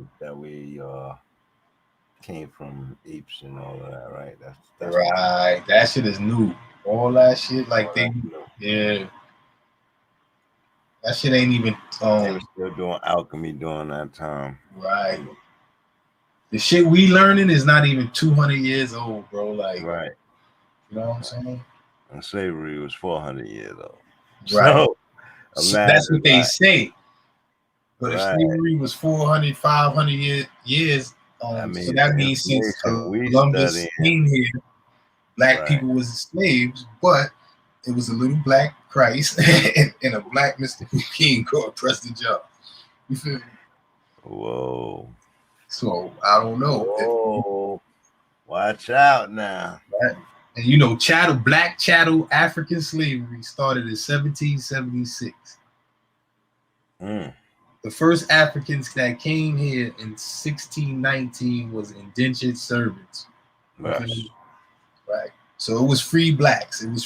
Speaker 3: came from apes and all of that, right? That's
Speaker 2: right. That shit is new. All that shit, like yeah. That shit ain't even.
Speaker 3: They were still doing alchemy during that time.
Speaker 2: Right. The shit we learning is not even 200 years old, bro. Like,
Speaker 3: right.
Speaker 2: You know what I'm saying?
Speaker 3: And slavery was 400 years old.
Speaker 2: Right.
Speaker 3: So
Speaker 2: that's what they say. But
Speaker 3: right.
Speaker 2: if slavery was 400, 500 years, so that means since Columbus came here, black people was slaves, but it was a little black Christ and a black mystical king called Prester John. You feel me?
Speaker 3: Whoa.
Speaker 2: So I don't know.
Speaker 3: Whoa. Watch out now.
Speaker 2: Right? And black chattel African slavery started in 1776. The first Africans that came here in 1619 was indentured servants.
Speaker 3: Yes.
Speaker 2: Right. So it was free blacks. And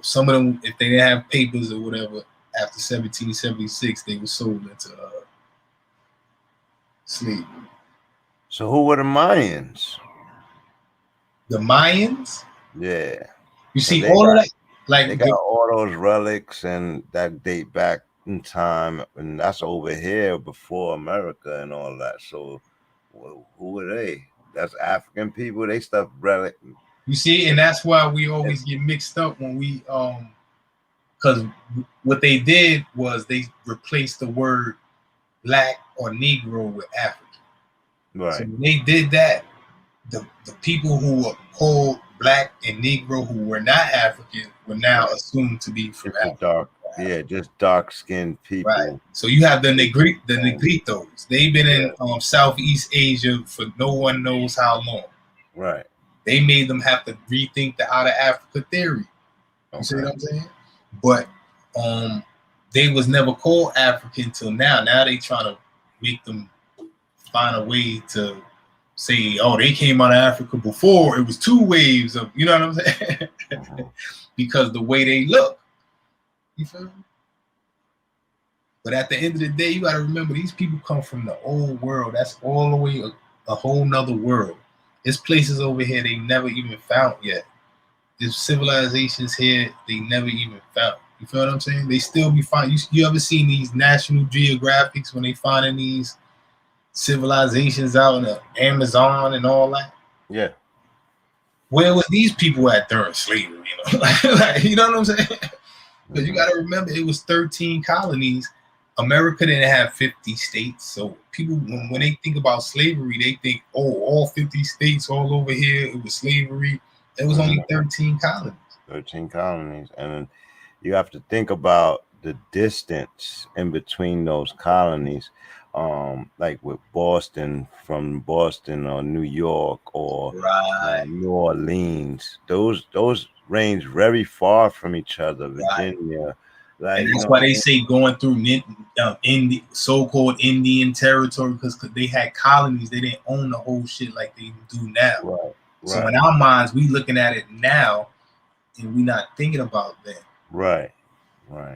Speaker 2: some of them, if they didn't have papers or whatever, after 1776, they were sold into slavery.
Speaker 3: So who were the Mayans?
Speaker 2: The Mayans?
Speaker 3: Yeah.
Speaker 2: You see all of that? Like
Speaker 3: they got all those relics and that date back in time, and that's over here before America and all that. So who are they? That's African people. They stuff relic.
Speaker 2: You see, and that's why we always get mixed up when we because what they did was they replaced the word black or Negro with African.
Speaker 3: Right. So
Speaker 2: when they did that, the people who were called black and Negro who were not African were now assumed to be from Africa.
Speaker 3: Just dark-skinned people.
Speaker 2: Right. So you have the Negritos. They've been in Southeast Asia for no one knows how long.
Speaker 3: Right.
Speaker 2: They made them have to rethink the out of Africa theory. You see what I'm saying? But they was never called African till now. Now they trying to make them find a way to say, oh, they came out of Africa before. It was two waves of, you know what I'm saying? Because the way they look. You feel me? But at the end of the day, you got to remember these people come from the old world. That's all the way a whole nother world. There's places over here they never even found yet. There's civilizations here they never even found. You feel what I'm saying? They still be finding. You ever seen these National Geographics when they finding these civilizations out in the Amazon and all that?
Speaker 3: Yeah.
Speaker 2: Where was these people at during slavery? You know what I'm saying? Because you got to remember, it was 13 colonies. America didn't have 50 states. So people, when they think about slavery, they think, oh, all 50 states all over here, it was slavery. It was only 13 colonies. 13
Speaker 3: colonies. And you have to think about the distance in between those colonies. Like with Boston, from Boston or New York or New Orleans, those range very far from each other. Virginia, like,
Speaker 2: and that's why they say going through so-called Indian territory, because they had colonies. They didn't own the whole shit like they do now.
Speaker 3: Right.
Speaker 2: So in our minds, we looking at it now, and we not thinking about that.
Speaker 3: Right. Yeah,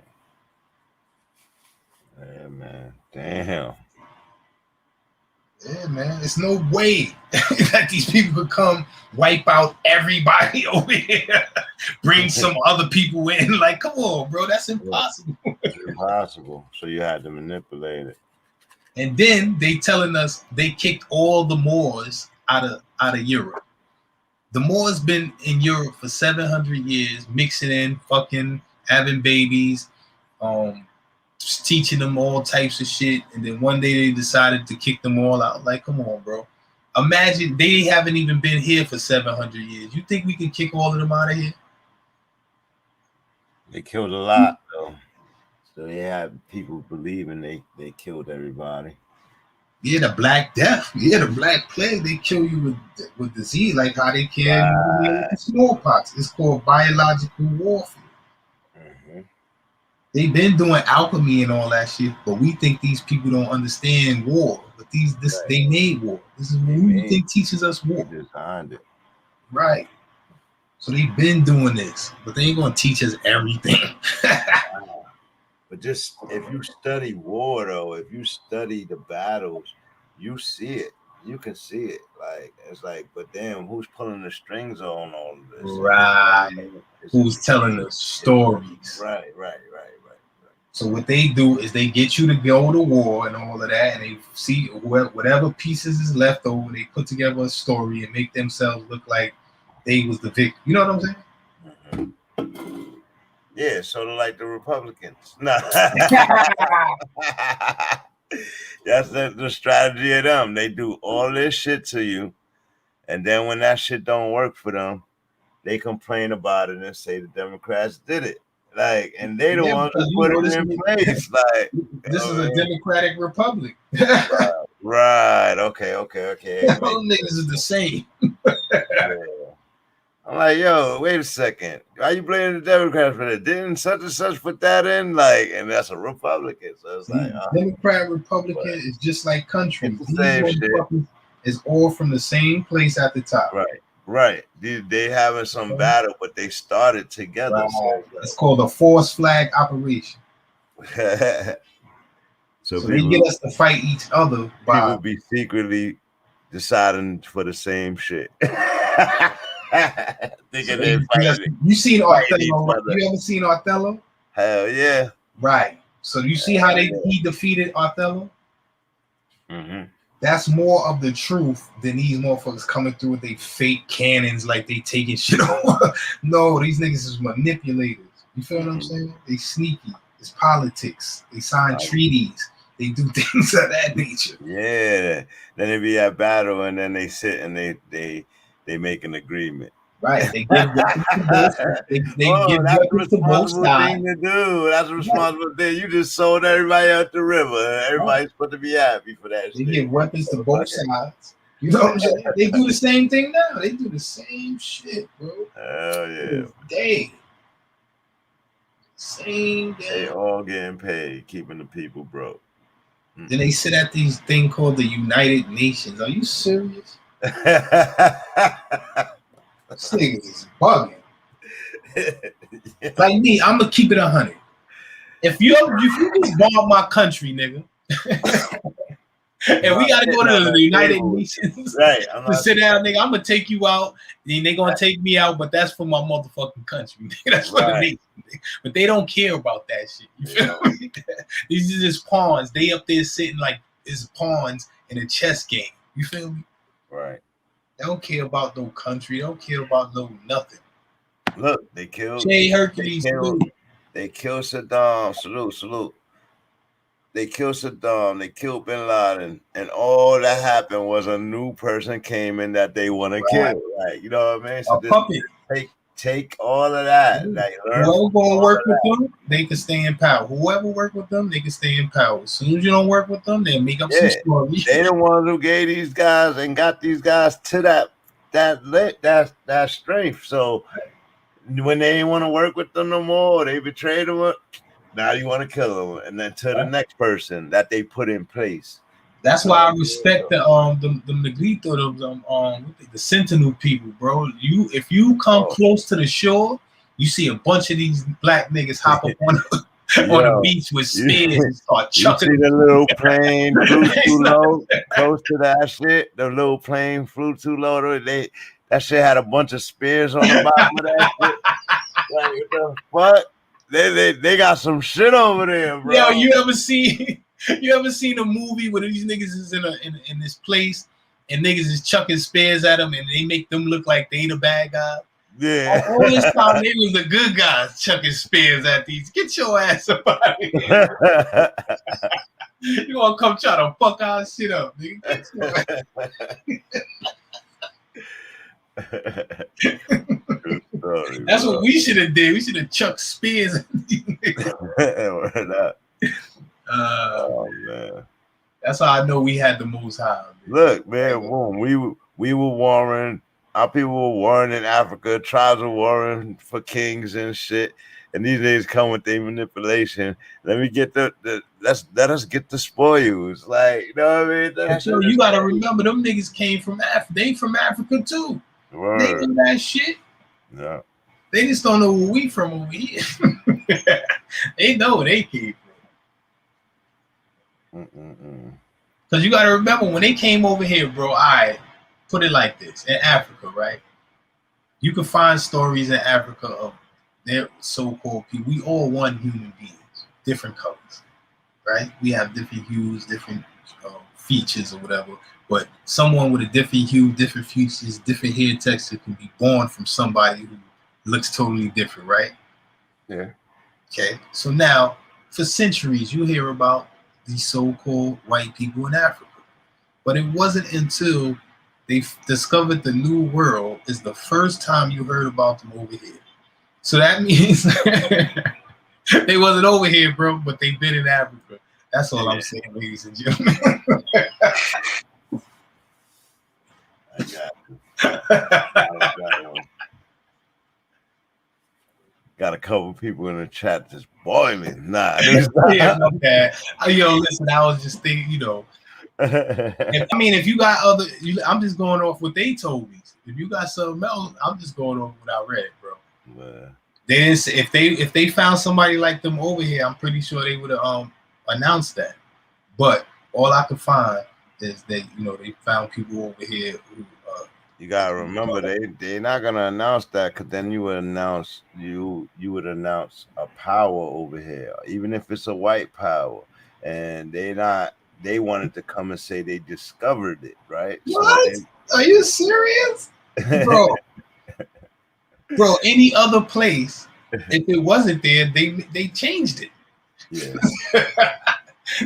Speaker 3: man. Damn.
Speaker 2: Yeah, man. There's no way that these people could come wipe out everybody over here, bring some other people in. Like, come on, bro. That's impossible.
Speaker 3: It's impossible. So you had to manipulate it.
Speaker 2: And then they telling us they kicked all the Moors out of Europe. The Moors been in Europe for 700 years, mixing in, fucking, having babies, teaching them all types of shit, and then one day they decided to kick them all out. Like, come on, bro. Imagine they haven't even been here for 700 years. You think we can kick all of them out of here?
Speaker 3: They killed a lot, though. So they had people believing they killed everybody.
Speaker 2: Yeah, the Black Death. Yeah, the Black Plague. They kill you with disease, like how they kill you with smallpox. It's called biological warfare. They've been doing alchemy and all that shit, but we think these people don't understand war. But they made war. This is what we think teaches us war.
Speaker 3: They designed it.
Speaker 2: Right. So they've been doing this, but they ain't gonna teach us everything.
Speaker 3: But just if you study war, though, if you study the battles, you see it. You can see it. Like, it's like, but damn, who's pulling the strings on all of this?
Speaker 2: Right. Who's telling the stories?
Speaker 3: Right.
Speaker 2: So what they do is they get you to go to war and all of that, and they see whatever pieces is left over. They put together a story and make themselves look like they was the victim. You know what I'm saying?
Speaker 3: Yeah, sort of like the Republicans. No. That's the strategy of them. They do all this shit to you, and then when that shit don't work for them, they complain about it and say the Democrats did it. Like, and they don't want to put it in place. Like,
Speaker 2: this is a democratic republic.
Speaker 3: Right. Okay.
Speaker 2: All niggas is the same.
Speaker 3: Yeah. I'm like, yo, wait a second. Why you blaming the Democrats for that? Didn't such and such put that in? Like, and that's a Republican. So it's like,
Speaker 2: Democrat, Republican is just like country.
Speaker 3: It's the same shit.
Speaker 2: It's all from the same place at the top.
Speaker 3: Right. They having some battle, but they started together.
Speaker 2: Right.
Speaker 3: So,
Speaker 2: it's called a forced flag operation. So they get us to fight each other.
Speaker 3: People be secretly deciding for the same shit. Thinking they're fighting.
Speaker 2: You seen Othello? You ever seen Othello?
Speaker 3: Hell yeah.
Speaker 2: Right. So you see how he defeated Othello?
Speaker 3: Mm-hmm.
Speaker 2: That's more of the truth than these motherfuckers coming through with their fake cannons like they taking shit over. No, these niggas is manipulators. You feel what I'm saying? They sneaky. It's politics. They sign treaties. They do things of that nature.
Speaker 3: Yeah. Then they be at battle and then they sit and they make an agreement.
Speaker 2: Right. They give weapons to both.
Speaker 3: That's a responsible thing to do. That's a responsible thing. You just sold everybody out the river. Everybody's supposed to be happy for that.
Speaker 2: They give weapons to both sides. You know what I'm saying? They do the same thing now. They do the same shit, bro.
Speaker 3: Hell
Speaker 2: yeah. Same day.
Speaker 3: They all getting paid, keeping the people broke.
Speaker 2: Then they sit at these thing called the United Nations. Are you serious? This nigga is bugging. Like me, I'm gonna keep it 100. If you just bomb my country, nigga, and we gotta go to the United Nations,
Speaker 3: right?
Speaker 2: To sit down, nigga, I'm gonna take you out. Then they gonna take me out, but that's for my motherfucking country. That's for the nation. But they don't care about that shit. You feel me? These are just pawns. They up there sitting like it's pawns in a chess game. You feel me?
Speaker 3: Right.
Speaker 2: They don't care about no country. They don't care about no nothing.
Speaker 3: Look, they killed
Speaker 2: Jay Hercules.
Speaker 3: They killed Saddam. Salute. They killed Saddam. They killed Bin Laden, and all that happened was a new person came in that they want to kill. Like, you know what I mean? So
Speaker 2: a puppet.
Speaker 3: Take all of that. Like,
Speaker 2: whoever gonna work with them, they can stay in power. Whoever work with them, they can stay in power. As soon as you don't work with them, they'll make up some stories.
Speaker 3: They the ones who gave these guys and got these guys to that strength. So when they didn't want to work with them no more, they betrayed them. Now you want to kill them, and then to the next person that they put in place.
Speaker 2: That's why I respect the Negrito, the Sentinel people, bro. If you come close to the shore, you see a bunch of these black niggas hop up on the beach with spears and start chucking.
Speaker 3: You see the little plane flew too low, close to that shit. The little plane flew too low. That shit had a bunch of spears on the bottom of that shit. Like, what the fuck? They got some shit over there, bro.
Speaker 2: Yo, you ever seen a movie where these niggas is in this place and niggas is chucking spears at them and they make them look like they the bad guy?
Speaker 3: Yeah.
Speaker 2: All this time they was the good guys chucking spears at these. Get your ass up out of here. You wanna come try to fuck our shit up, nigga. That's what we should have did. We should have chucked spears at these niggas.
Speaker 3: Oh man.
Speaker 2: That's how I know we had the most high. Man.
Speaker 3: Look, man, boom. We were warring. Our people were warring in Africa. Tribes were warring for kings and shit. And these days come with their manipulation. Let me get let us get the spoils. Like, you know what I mean?
Speaker 2: So you gotta remember them niggas came from Africa. They from Africa too.
Speaker 3: Word.
Speaker 2: They do that shit.
Speaker 3: Yeah.
Speaker 2: They just don't know where we from over here. They know where they came from. Because you got to remember, when they came over here, bro, I put it like this. In Africa, right? You can find stories in Africa of their so-called people. We all one human beings, different colors, right? We have different hues, different features or whatever. But someone with a different hue, different features, different hair texture can be born from somebody who looks totally different, right?
Speaker 3: Yeah.
Speaker 2: Okay. So now, for centuries, you hear about these so-called white people in Africa. But it wasn't until they discovered the New World is the first time you heard about them over here. So that means they wasn't over here, bro, but they've been in Africa. That's all I'm saying, ladies and gentlemen.
Speaker 3: I got you. Got a couple people in the chat just boiling. Nah,
Speaker 2: yeah, my bad. Yo, listen, I was just thinking, you know. If you got I'm just going off what they told me. If you got something else, I'm just going off what I read, bro.
Speaker 3: Man.
Speaker 2: They didn't say, if they found somebody like them over here, I'm pretty sure they would have announced that. But all I could find is that they found people over here who.
Speaker 3: You gotta remember they're not gonna announce that, because then you would announce a power over here, even if it's a white power, and they wanted to come and say they discovered it, right?
Speaker 2: What? Are you serious, bro? Bro, any other place, if it wasn't there, they changed it.
Speaker 3: Yeah.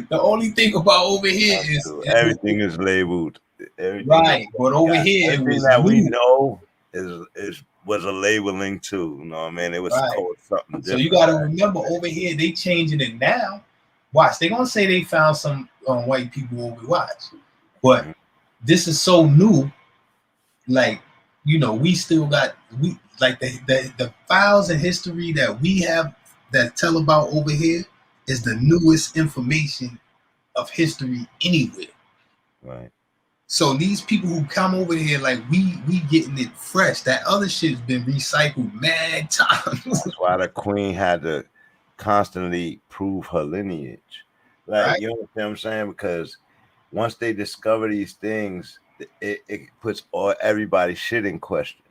Speaker 2: The only thing about over here is
Speaker 3: everything is labeled.
Speaker 2: Right, but over here,
Speaker 3: everything that we know was a labeling too. You know what I mean? It was called something different.
Speaker 2: So you got to remember, over here they changing it now. Watch, they gonna say they found some white people over. Watch, but this is so new. Like, we still got the files and history that we have that tell about over here is the newest information of history anywhere.
Speaker 3: Right.
Speaker 2: So these people who come over here, like we getting it fresh. That other shit's been recycled mad times.
Speaker 3: That's why the queen had to constantly prove her lineage. Like, right? You know what I'm saying? Because once they discover these things, it puts everybody's shit in question.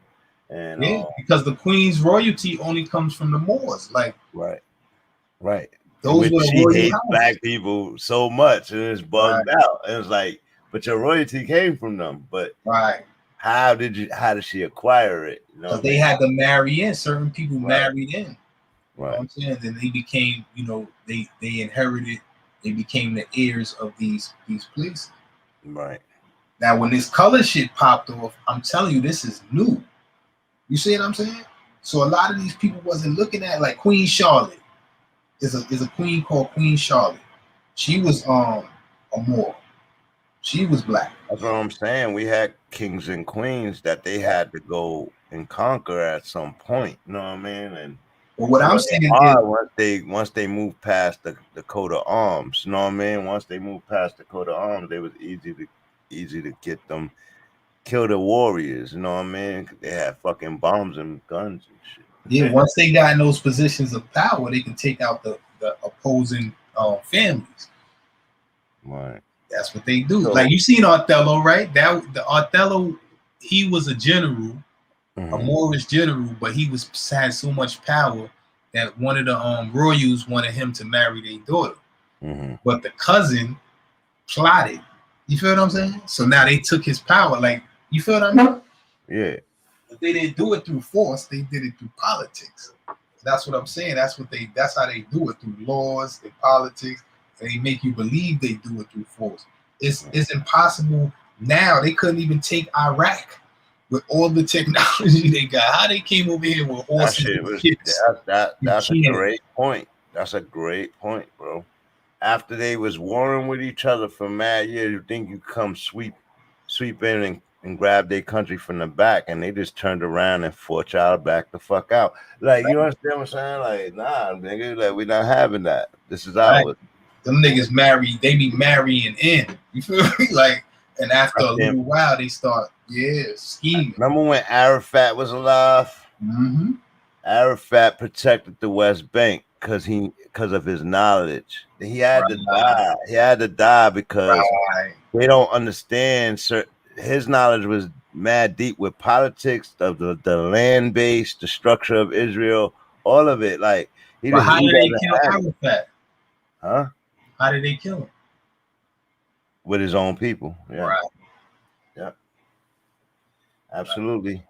Speaker 3: And
Speaker 2: because the queen's royalty only comes from the Moors. Like,
Speaker 3: right.
Speaker 2: Those were
Speaker 3: she hates black people so much, and it's bugged out. And it's like, but your royalty came from them. But how did she acquire it?
Speaker 2: Because they had to marry in. Certain people married in.
Speaker 3: Right.
Speaker 2: You know what I'm saying? Then they became, they inherited. They became the heirs of these places.
Speaker 3: Right.
Speaker 2: Now, when this color shit popped off, I'm telling you, this is new. You see what I'm saying? So a lot of these people wasn't looking at, like, Queen Charlotte. Is a queen called Queen Charlotte. She was a Moor. She was black.
Speaker 3: That's what I'm saying. We had kings and queens that they had to go and conquer at some point. You know what I mean? And
Speaker 2: But what
Speaker 3: it
Speaker 2: I'm
Speaker 3: wasn't
Speaker 2: saying is,
Speaker 3: hard once they moved past the coat of arms. You know what I mean? Once they moved past the coat of arms, it was easy to get them, kill the warriors. You know what I mean? They had fucking bombs and guns and shit.
Speaker 2: yeah, once they got in those positions of power, they can take out the opposing families.
Speaker 3: Right.
Speaker 2: That's what they do.
Speaker 3: So-
Speaker 2: Like you seen Othello, right? That the Othello, he was a general, a
Speaker 3: Mhm.
Speaker 2: Moorish general, but he had so much power that one of the royals wanted him to marry their daughter,
Speaker 3: Mhm.
Speaker 2: but the cousin plotted. You feel what I'm saying? So now they took his power. Like you feel what I mean?
Speaker 3: Yeah.
Speaker 2: But they didn't do it through force. They did it through politics. That's what I'm saying. That's how they do it, through laws and politics. They make you believe they do it through force. It's impossible now. They couldn't even take Iraq with all the technology they got. How they came over here with
Speaker 3: That
Speaker 2: horses
Speaker 3: shit
Speaker 2: and
Speaker 3: was
Speaker 2: ships?
Speaker 3: that's a
Speaker 2: can't.
Speaker 3: great point. That's a great point, bro. After they was warring with each other for mad years, you think you come sweep in and grab their country from the back, and they just turned around and fought y'all back the fuck out. Like, you understand what I'm saying? Like, nah, nigga, like, we're not having that. This is
Speaker 2: Right.
Speaker 3: ours.
Speaker 2: Them niggas marry, they be marrying in. You feel me? Like, and after a little while, they start, scheming.
Speaker 3: Remember when Arafat was alive?
Speaker 2: Mm-hmm.
Speaker 3: Arafat protected the West Bank because of his knowledge. He had to die. He had to die because they don't understand. His knowledge was mad deep with politics of the land base, the structure of Israel, all of it. Like
Speaker 2: but how did they kill Arafat?
Speaker 3: Huh?
Speaker 2: How did they kill him?
Speaker 3: With his own people. Yeah.
Speaker 2: Right.
Speaker 3: Yeah. Absolutely.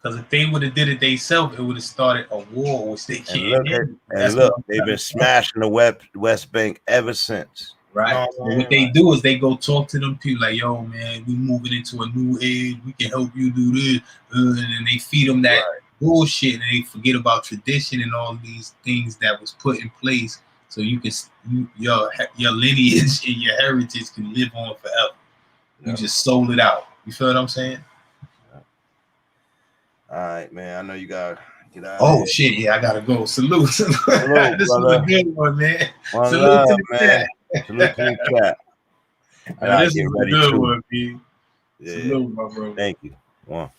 Speaker 2: Because if they would have did it themselves, it would have started a war, which they can't.
Speaker 3: Look, they've been smashing the West Bank ever since.
Speaker 2: Right. And what they do is they go talk to them people like, yo, man, we moving into a new age. We can help you do this. And then they feed them that bullshit, and they forget about tradition and all these things that was put in place so you can your lineage and your heritage can live on forever. You just sold it out. You feel what I'm saying?
Speaker 3: All right, man. I know you got to get out.
Speaker 2: Oh, shit. Yeah, I got to go. Salute. This was a good one, man.
Speaker 3: One
Speaker 2: Salute
Speaker 3: love,
Speaker 2: to the
Speaker 3: man. Salute to the chat.
Speaker 2: This is a good one, man.
Speaker 3: Yeah.
Speaker 2: Salute, my bro.
Speaker 3: Thank you. One.